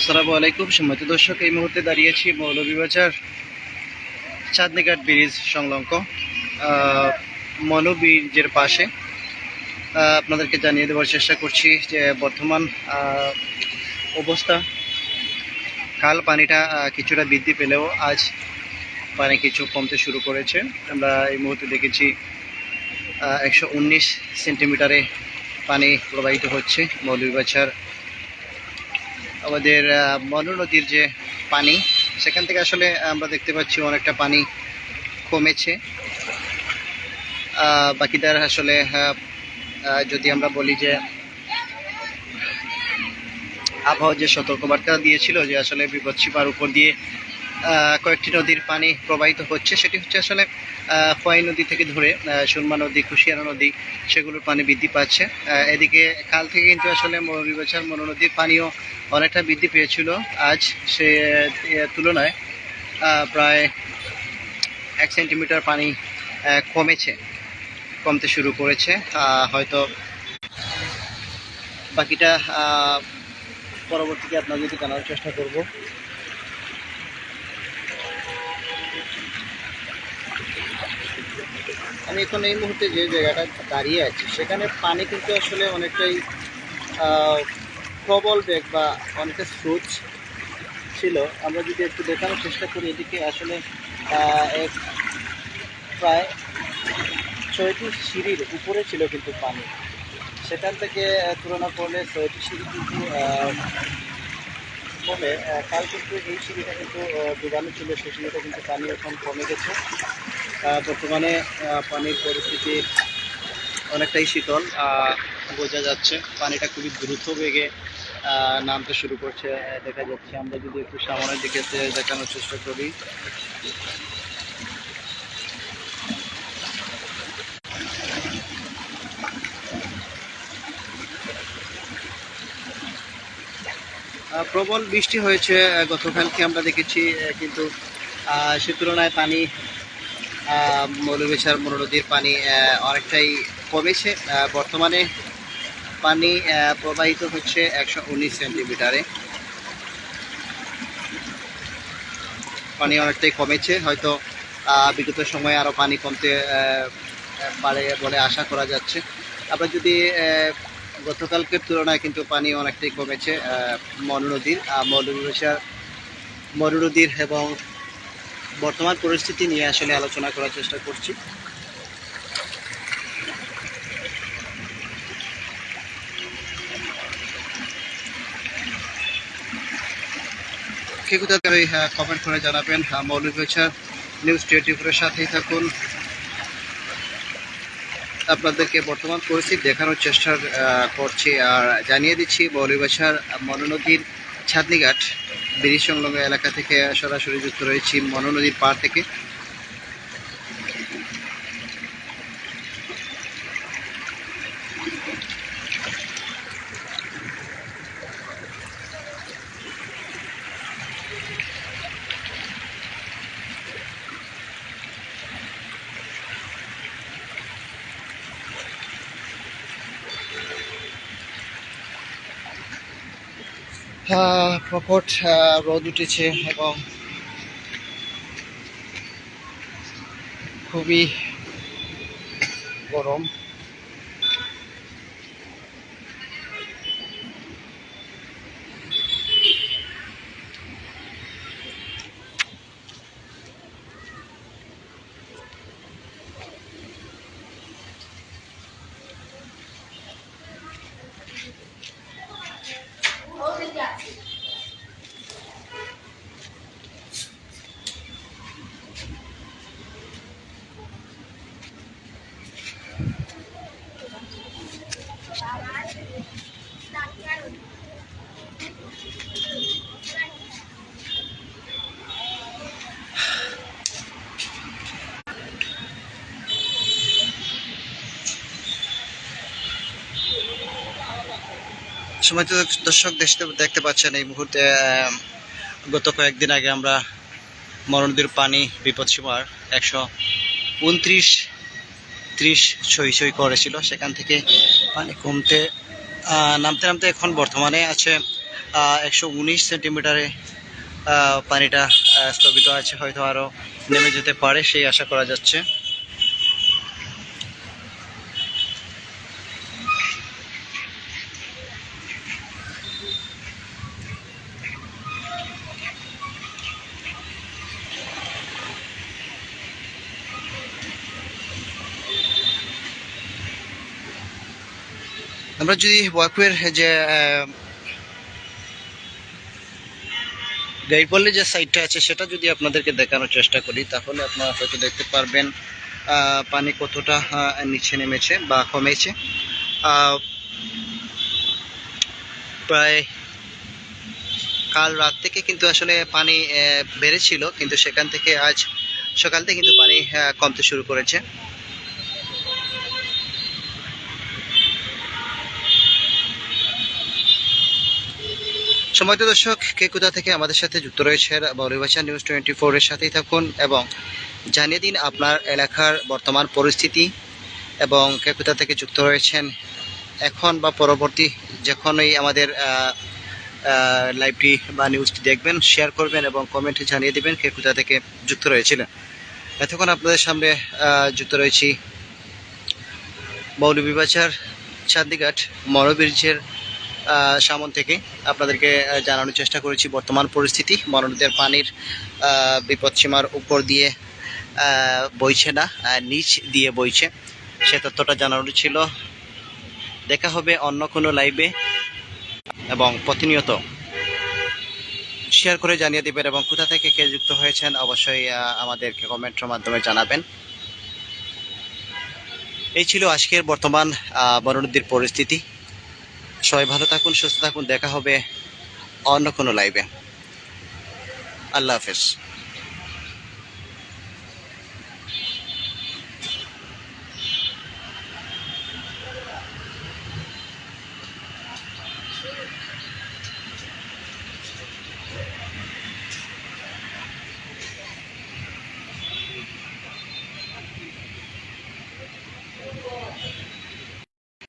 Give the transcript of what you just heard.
আসসালামু আলাইকুম সম্মানিত দর্শক, এই মুহূর্তে দাঁড়িয়েছি মৌলভীবাজার চাঁদনীঘাট ব্রিজ সংলগ্ন মনু ব্রিজের পাশে। আপনাদেরকে জানিয়ে দেওয়ার চেষ্টা করছি যে বর্তমান অবস্থা। কাল পানিটা কিছুটা বৃদ্ধি পেলেও আজ পানি কিছু কমতে শুরু করেছে। আমরা এই মুহূর্তে দেখেছি 119 সেন্টিমিটারে পানি প্রবাহিত হচ্ছে মৌলভীবাজার। আমাদের মনু নদীর যে পানি, সেখান থেকে আসলে আমরা দেখতে পাচ্ছি অনেকটা পানি কমেছে। বাকিটার আসলে যদি আমরা বলি যে আবহাওয়া যে সতর্কবার্তা দিয়েছিল যে আসলে বিপদসীমার উপর দিয়ে কয়েকটি নদীর পানি প্রবাহিত হচ্ছে, সেটি হচ্ছে আসলে খোয়াই নদী থেকে ধরে সুরমা নদী, কুশিয়ারা নদী, সেগুলোর পানি বৃদ্ধি পাচ্ছে। এদিকে কাল থেকে কিন্তু আসলে মৌলভীবাজার মনু নদীর পানিও অনেকটা বৃদ্ধি পেয়েছিল। আজ সে তুলনায় প্রায় 1 সেন্টিমিটার পানি কমতে শুরু করেছে। হয়তো বাকিটা পরবর্তীতে আপনাদেরকে জানার চেষ্টা করব। আমি এখন এই মুহূর্তে যে জায়গাটা দাঁড়িয়ে আছি, সেখানে পানি কিন্তু আসলে অনেকটাই প্রবল বেগ বা অনেকটা স্রোত ছিল। আমরা যদি একটু দেখানোর চেষ্টা করি, এদিকে আসলে প্রায় 6টি সিঁড়ির উপরে ছিল কিন্তু পানি। সেখান থেকে তুলনা করলে 6টি সিঁড়ি কিন্তু কমে কাল কিন্তু এই সিঁড়িটা কিন্তু ডুবানো ছিল, সেই সিঁড়িটা কিন্তু পানি এখন কমে গেছে। বর্তমানে পানির পরিস্থিতি অনেকটাই শীতল বোঝা যাচ্ছে। পানিটা খুবই দ্রুত বেগে নামতে শুরু করছে দেখা যাচ্ছে। আমরা যদি একটু সামনের দিকে দেখানোর চেষ্টা করি, প্রবল বৃষ্টি হয়েছে গতকালকে আমরা দেখেছি, কিন্তু সে তুলনায় পানি মৌলভীবাজার মনু নদীর পানি অনেকটাই কমেছে। বর্তমানে পানি প্রবাহিত হচ্ছে 119 সেন্টিমিটারে। পানি অনেকটাই কমেছে, হয়তো বিগত সময়ে আরও পানি কমতে পারে বলে আশা করা যাচ্ছে। আমরা যদি গতকালকের তুলনায় কিন্তু পানি অনেকটাই কমেছে মনু নদীর। মৌলভীবাজার মনু নদীর এবং বর্তমান পরিস্থিতি নিয়ে আসলে আলোচনা করার চেষ্টা করছি। কে কোথাও কমেন্ট করে জানাবেন। মৌলভীবাজার নিউজ 24-এর সাথেই থাকুন। আপনাদেরকে বর্তমান পরিস্থিতি দেখানোর চেষ্টা করছি আর জানিয়ে দিচ্ছি মৌলভীবাজার মনু নদীর চাঁদনীঘাট ব্রিজ সংলগ্ন এলাকা থেকে সরাসরি যুক্ত রয়েছি মনু নদীর পাড় থেকে। প্রকট রোদ উঠেছে এবং খুবই গরম। সময় দর্শক দেখতে পাচ্ছেন এই মুহূর্তে গত কয়েকদিন আগে আমরা মনু নদীর পানি বিপদসীমার 129-30 ছই করেছিল। সেখান থেকে পানি নামতে এখন বর্তমানে আছে 119 সেন্টিমিটারে পানিটা স্থগিত আছে, হয়তো আরও নেমে যেতে পারে সেই আশা করা যাচ্ছে। আমরা যদি ওয়াকওয়ের যে গাইডপল্লী যে সাইডটা আছে সেটা যদি আপনাদেরকে দেখানোর চেষ্টা করি, তাহলে আপনারা হয়তো দেখতে পারবেন পানি কতটা নিচে নেমেছে বা কমেছে। প্রায় কাল রাত থেকে কিন্তু আসলে পানি বেড়েছিল, কিন্তু সেখান থেকে আজ সকাল থেকে কিন্তু পানি কমতে শুরু করেছে। সম্মানিত দর্শক, কে কোথা থেকে আমাদের সাথে যুক্ত রয়েছেন, মৌলভীবাজার নিউজ 24 এর সাথেই থাকুন এবং জানিয়ে দিন আপনার এলাকার বর্তমান পরিস্থিতি এবং কে কোথা থেকে যুক্ত রয়েছেন এখন বা পরবর্তী যখনই আমাদের লাইভটি বা নিউজটি দেখবেন, শেয়ার করবেন এবং কমেন্টে জানিয়ে দেবেন কে কোথা থেকে যুক্ত রয়েছিলেন। এতক্ষণ আপনাদের সামনে যুক্ত রয়েছি মৌলভীবাজার চাঁদনীঘাট মনোবীর্যের সামন থেকে। আপনাদেরকে জানানোর চেষ্টা করেছি বর্তমান পরিস্থিতি। মনোনদীর পানির বিপদসীমার উপর দিয়ে বইছে না, নিচ দিয়ে বইছে, সে তথ্যটা জানানো ছিল। দেখা হবে অন্য কোনো লাইভে এবং প্রতিনিয়ত শেয়ার করে জানিয়ে দেবেন এবং কোথা থেকে কে যুক্ত হয়েছেন অবশ্যই আমাদেরকে কমেন্টের মাধ্যমে জানাবেন। এই ছিল আজকের বর্তমান মনোনদীর পরিস্থিতি। সবাই ভালো থাকুন, সুস্থ থাকুন, দেখা হবে অন্য কোনো লাইভে। আল্লাহ হাফেজ।